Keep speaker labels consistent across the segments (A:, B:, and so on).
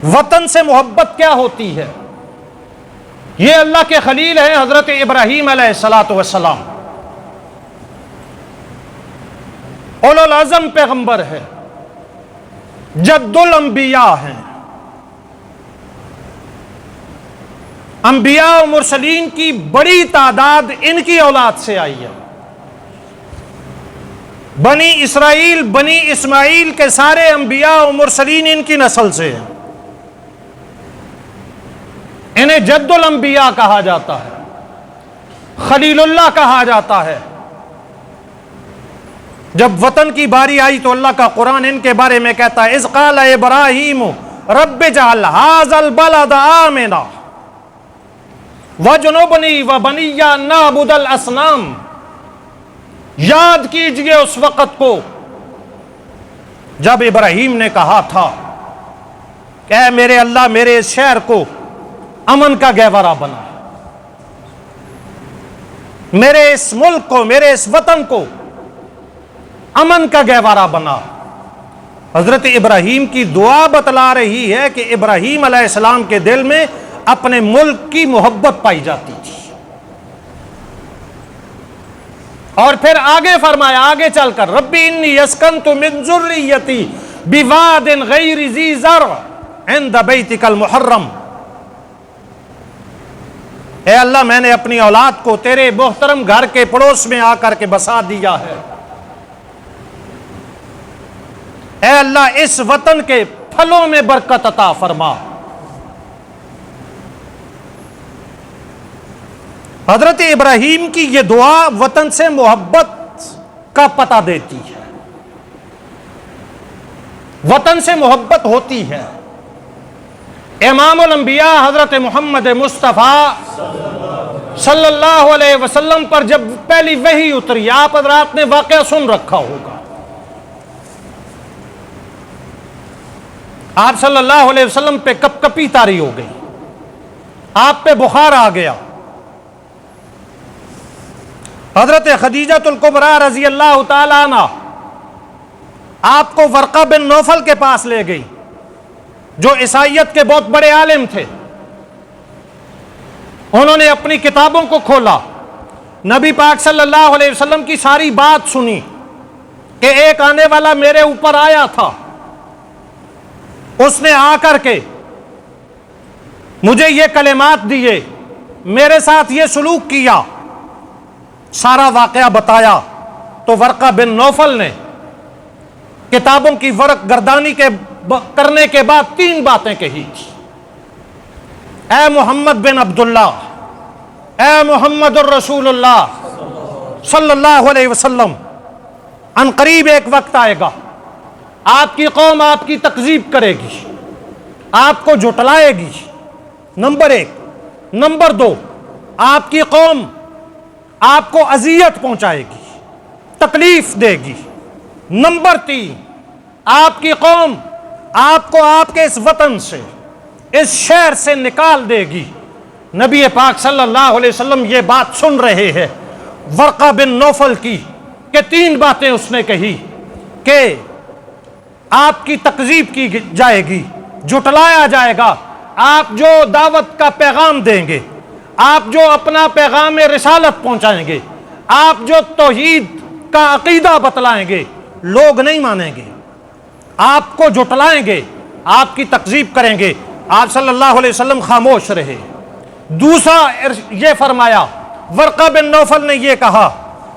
A: وطن سے محبت کیا ہوتی ہے؟ یہ اللہ کے خلیل ہیں حضرت ابراہیم علیہ الصلاۃ والسلام، اولو العزم پیغمبر ہے، جد الانبیاء ہیں، انبیاء و مرسلین کی بڑی تعداد ان کی اولاد سے آئی ہے۔ بنی اسرائیل، بنی اسماعیل کے سارے انبیاء و مرسلین ان کی نسل سے ہیں۔ انہیں جد الانبیاء کہا جاتا ہے، خلیل اللہ کہا جاتا ہے۔ جب وطن کی باری آئی تو اللہ کا قرآن ان کے بارے میں کہتا ہے اذ قال ابراہیم رب اجعل ھذا البلد آمنا وجنبنی وبنی ان نعبد الاصنام۔ یاد کیجئے اس وقت کو جب ابراہیم نے کہا تھا کہ اے میرے اللہ میرے اس شہر کو امن کا گہوارہ بنا، میرے اس ملک کو، میرے اس وطن کو امن کا گہوارہ بنا۔ حضرت ابراہیم کی دعا بتلا رہی ہے کہ ابراہیم علیہ السلام کے دل میں اپنے ملک کی محبت پائی جاتی تھی۔ اور پھر آگے فرمایا، آگے چل کر ربی انی اسکنت من ذریتی بواد غیر ذی زرع عند بیتک المحرم۔ اے اللہ میں نے اپنی اولاد کو تیرے محترم گھر کے پڑوس میں آ کر کے بسا دیا ہے۔ اے اللہ اس وطن کے پھلوں میں برکت عطا فرما۔ حضرت ابراہیم کی یہ دعا وطن سے محبت کا پتہ دیتی ہے، وطن سے محبت ہوتی ہے۔ امام الانبیاء حضرت محمد مصطفیٰ صلی اللہ علیہ وسلم پر جب پہلی وحی اتری، آپ حضرات نے واقعہ سن رکھا ہوگا، آپ صلی اللہ علیہ وسلم پہ کپ کپی طاری ہو گئی، آپ پہ بخار آ گیا۔ حضرت خدیجہ الکبریٰ رضی اللہ تعالی عنہ آپ کو ورقہ بن نوفل کے پاس لے گئی، جو عیسائیت کے بہت بڑے عالم تھے۔ انہوں نے اپنی کتابوں کو کھولا، نبی پاک صلی اللہ علیہ وسلم کی ساری بات سنی کہ ایک آنے والا میرے اوپر آیا تھا، اس نے آ کر کے مجھے یہ کلمات دیے، میرے ساتھ یہ سلوک کیا، سارا واقعہ بتایا۔ تو ورقہ بن نوفل نے کتابوں کی ورق گردانی کرنے کے بعد تین باتیں کہی تھی۔ اے محمد بن عبداللہ، اے محمد الرسول اللہ صلی اللہ علیہ وسلم، ان قریب ایک وقت آئے گا آپ کی قوم آپ کی تکذیب کرے گی، آپ کو جھٹلائے گی، نمبر ایک۔ نمبر دو، آپ کی قوم آپ کو اذیت پہنچائے گی، تکلیف دے گی۔ نمبر تین، آپ کی قوم آپ کو آپ کے اس وطن سے، اس شہر سے نکال دے گی۔ نبی پاک صلی اللہ علیہ وسلم یہ بات سن رہے ہیں ورقہ بن نوفل کی کہ تین باتیں اس نے کہی کہ آپ کی تکذیب کی جائے گی، جھٹلایا جائے گا، آپ جو دعوت کا پیغام دیں گے، آپ جو اپنا پیغام رسالت پہنچائیں گے، آپ جو توحید کا عقیدہ بتلائیں گے، لوگ نہیں مانیں گے، آپ کو جھٹلائیں گے، آپ کی تکذیب کریں گے۔ آپ صلی اللہ علیہ وسلم خاموش رہے۔ دوسرا یہ فرمایا، ورقہ بن نوفل نے یہ کہا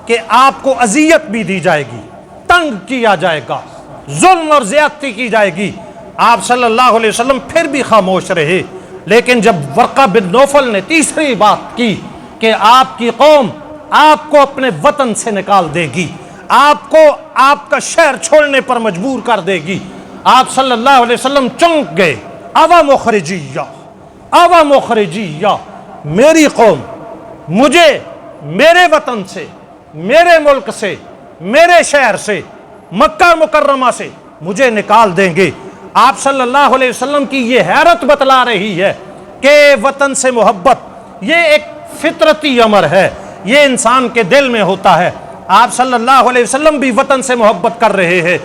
A: کہ آپ کو اذیت بھی دی جائے گی، تنگ کیا جائے گا، ظلم اور زیادتی کی جائے گی۔ آپ صلی اللہ علیہ وسلم پھر بھی خاموش رہے۔ لیکن جب ورقہ بن نوفل نے تیسری بات کی کہ آپ کی قوم آپ کو اپنے وطن سے نکال دے گی، آپ کو آپ کا شہر چھوڑنے پر مجبور کر دے گی، آپ صلی اللہ علیہ وسلم چونک گئے۔ اوا مخرجیہ، اوا مخرجیہ، میری قوم مجھے میرے وطن سے، میرے ملک سے، میرے شہر سے، مکہ مکرمہ سے مجھے نکال دیں گے۔ آپ صلی اللہ علیہ وسلم کی یہ حیرت بتلا رہی ہے کہ وطن سے محبت یہ ایک فطرتی امر ہے، یہ انسان کے دل میں ہوتا ہے۔ آپ صلی اللہ علیہ وسلم بھی وطن سے محبت کر رہے ہیں۔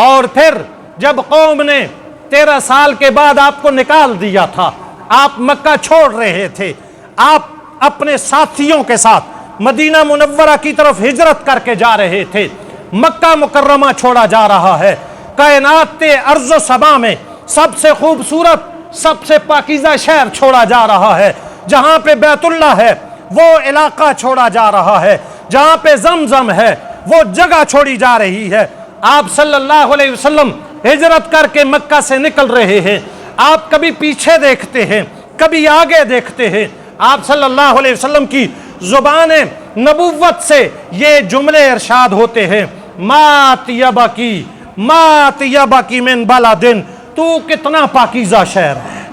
A: اور پھر جب قوم نے 13 سال کے بعد آپ کو نکال دیا تھا، آپ مکہ چھوڑ رہے تھے، آپ اپنے ساتھیوں کے ساتھ مدینہ منورہ کی طرف ہجرت کر کے جا رہے تھے، مکہ مکرمہ چھوڑا جا رہا ہے، کائنات ارض و سما میں سب سے خوبصورت، سب سے پاکیزہ شہر چھوڑا جا رہا ہے، جہاں پہ بیت اللہ ہے وہ علاقہ چھوڑا جا رہا ہے، جہاں پہ زمزم ہے وہ جگہ چھوڑی جا رہی ہے۔ آپ صلی اللہ علیہ وسلم ہجرت کر کے مکہ سے نکل رہے ہیں، آپ کبھی پیچھے دیکھتے ہیں، کبھی آگے دیکھتے ہیں، آپ صلی اللہ علیہ وسلم کی زبان نبوت سے یہ جملے ارشاد ہوتے ہیں، ما طیبکی ما طیبکی من بلدن، تو کتنا پاکیزہ شہر ہے،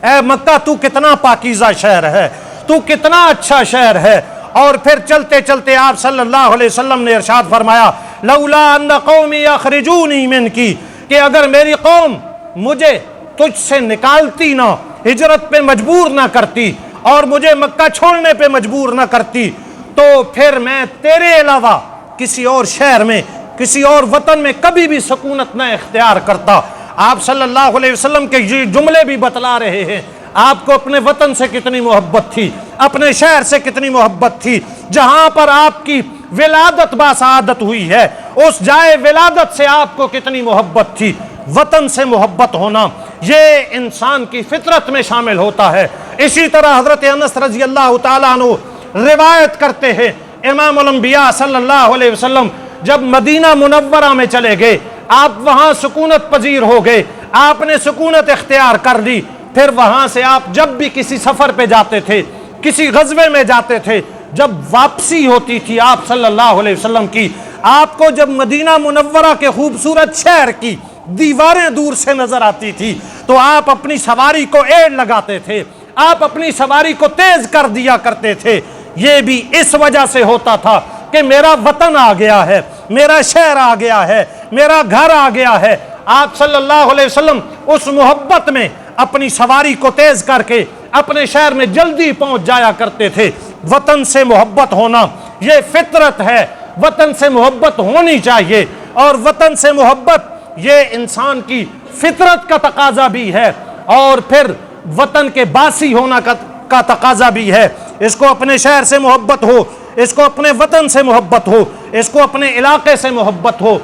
A: اے مکہ تو کتنا پاکیزہ شہر ہے، تو کتنا اچھا شہر ہے۔ اور پھر چلتے چلتے آپ صلی اللہ علیہ وسلم نے ارشاد فرمایا، لولا ان قومی یخرجونی من کی، کہ اگر میری قوم مجھے تجھ سے نکالتی نہ، ہجرت پہ مجبور نہ کرتی اور مجھے مکہ چھوڑنے پہ مجبور نہ کرتی، تو پھر میں تیرے علاوہ کسی اور شہر میں، کسی اور وطن میں کبھی بھی سکونت نہ اختیار کرتا۔ آپ صلی اللہ علیہ وسلم کے یہ جملے بھی بتلا رہے ہیں آپ کو اپنے وطن سے کتنی محبت تھی، اپنے شہر سے کتنی محبت تھی، جہاں پر آپ کی ولادت باسعادت ہوئی ہے، اس جائے ولادت سے آپ کو کتنی محبت تھی۔ وطن سے محبت ہونا یہ انسان کی فطرت میں شامل ہوتا ہے۔ اسی طرح حضرت انس رضی اللہ تعالیٰ عنہ روایت کرتے ہیں، امام الانبیاء صلی اللہ علیہ وسلم جب مدینہ منورہ میں چلے گئے، آپ وہاں سکونت پذیر ہو گئے، آپ نے سکونت اختیار کر لی، پھر وہاں سے آپ جب بھی کسی سفر پہ جاتے تھے، کسی غزوے میں جاتے تھے، جب واپسی ہوتی تھی آپ صلی اللہ علیہ وسلم کی، آپ کو جب مدینہ منورہ کے خوبصورت شہر کی دیواریں دور سے نظر آتی تھی تو آپ اپنی سواری کو ایڑ لگاتے تھے، آپ اپنی سواری کو تیز کر دیا کرتے تھے۔ یہ بھی اس وجہ سے ہوتا تھا کہ میرا وطن آ گیا ہے، میرا شہر آ گیا ہے، میرا گھر آ گیا ہے۔ آپ صلی اللہ علیہ وسلم اس محبت میں اپنی سواری کو تیز کر کے اپنے شہر میں جلدی پہنچ جایا کرتے تھے۔ وطن سے محبت ہونا یہ فطرت ہے، وطن سے محبت ہونی چاہیے، اور وطن سے محبت یہ انسان کی فطرت کا تقاضا بھی ہے، اور پھر وطن کے باسی ہونا کا تقاضا بھی ہے۔ اس کو اپنے شہر سے محبت ہو، اس کو اپنے وطن سے محبت ہو، اس کو اپنے علاقے سے محبت ہو۔